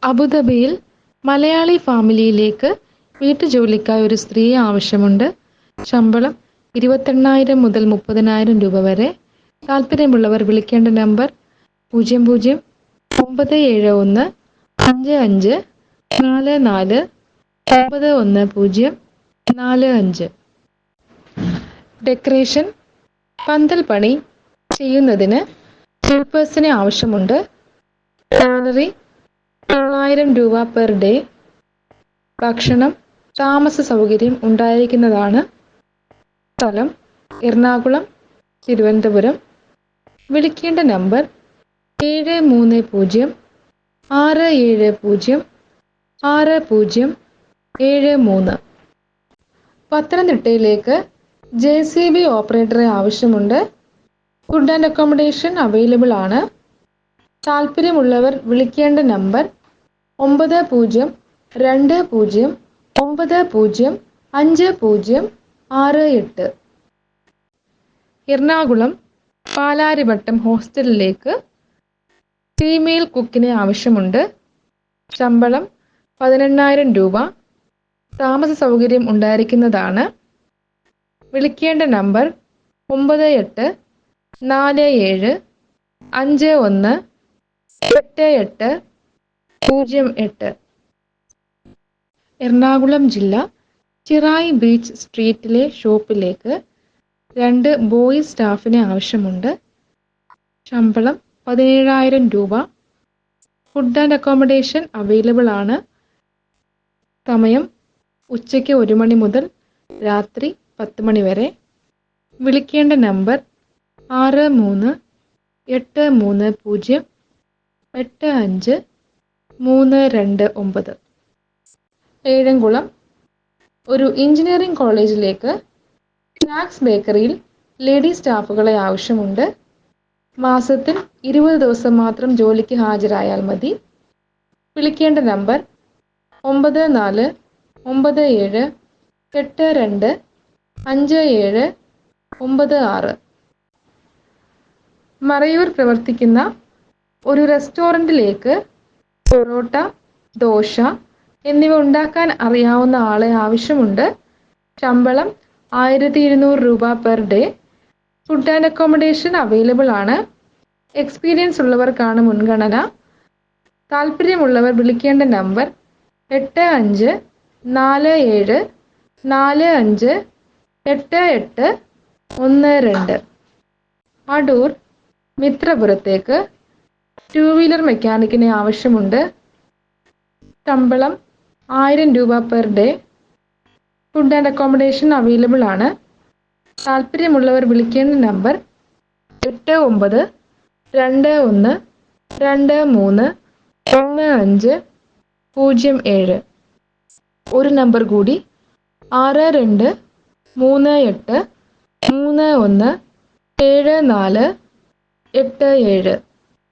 അബുദാബിയിൽ മലയാളി ഫാമിലിയിലേക്ക് വീട്ടുജോലിക്കായി ഒരു സ്ത്രീയെ ആവശ്യമുണ്ട്. ശമ്പളം 28,000 മുതൽ 30,000 രൂപ വരെ. താല്പര്യമുള്ളവർ വിളിക്കേണ്ട നമ്പർ 00-971-55-44-910-45. ഡെക്കറേഷൻ, പന്തൽ പണി ചെയ്യുന്നതിന് ഹെൽപ്പേഴ്സിനെ ആവശ്യമുണ്ട്. സാലറി 9,000 രൂപ പെർ ഡേ. ഭക്ഷണം, താമസ സൗകര്യം ഉണ്ടായിരിക്കുന്നതാണ്. സ്ഥലം എറണാകുളം, തിരുവനന്തപുരം. വിളിക്കേണ്ട നമ്പർ 730-670-6073. പത്തനംതിട്ടയിലേക്ക് JCB ഓപ്പറേറ്ററെ ആവശ്യമുണ്ട്. ഫുഡ് ആൻഡ് അക്കോമഡേഷൻ അവൈലബിൾ ആണ്. താല്പര്യമുള്ളവർ വിളിക്കേണ്ട നമ്പർ 9020-905068. എറണാകുളം പാലാരിവട്ടം ഹോസ്റ്റലിലേക്ക് ഫീമെയിൽ കുക്കിനെ ആവശ്യമുണ്ട്. ശമ്പളം 18,000 രൂപ. താമസ സൗകര്യം ഉണ്ടായിരിക്കുന്നതാണ്. വിളിക്കേണ്ട നമ്പർ 9847-51-8808. എറണാകുളം ജില്ല ചിറായി ബീച്ച് സ്ട്രീറ്റിലെ ഷോപ്പിലേക്ക് 2 ബോയ് സ്റ്റാഫിനെ ആവശ്യമുണ്ട്. ശമ്പളം 17,000 രൂപ. ഫുഡ് ആൻഡ് അക്കോമഡേഷൻ അവൈലബിൾ ആണ്. സമയം ഉച്ചയ്ക്ക് 1 മണി മുതൽ രാത്രി 10 മണി വരെ. വിളിക്കേണ്ട നമ്പർ 63-830-85-329. ഏഴംകുളം ഒരു എഞ്ചിനീയറിംഗ് കോളേജിലേക്ക് സ്നാക്സ് ബേക്കറിയിൽ ലേഡി സ്റ്റാഫുകളെ ആവശ്യമുണ്ട്. മാസത്തിൽ 20 ദിവസം മാത്രം ജോലിക്ക് ഹാജരായാൽ മതി. വിളിക്കേണ്ട നമ്പർ 94-9782-5796. മറയൂർ പ്രവർത്തിക്കുന്ന ഒരു റെസ്റ്റോറൻറ്റിലേക്ക് പൊറോട്ട, ദോശ എന്നിവ ഉണ്ടാക്കാൻ അറിയാവുന്ന ആളെ ആവശ്യമുണ്ട്. ശമ്പളം 1,200 രൂപ per day. Food and accommodation available ആണ്. എക്സ്പീരിയൻസ് ഉള്ളവർക്കാണ് മുൻഗണന. താല്പര്യമുള്ളവർ വിളിക്കേണ്ട നമ്പർ 85-47-45-8812. അടൂർ മിത്രപുരത്തേക്ക് 2 വീലർ മെക്കാനിക്കിനെ ആവശ്യമുണ്ട്. ശമ്പളം 1,000 രൂപ per day. Food and accommodation available ആണ്. താല്പര്യമുള്ളവർ വിളിക്കേണ്ട നമ്പർ 89-21-23-1507. ഒരു നമ്പർ കൂടി 6238-317487.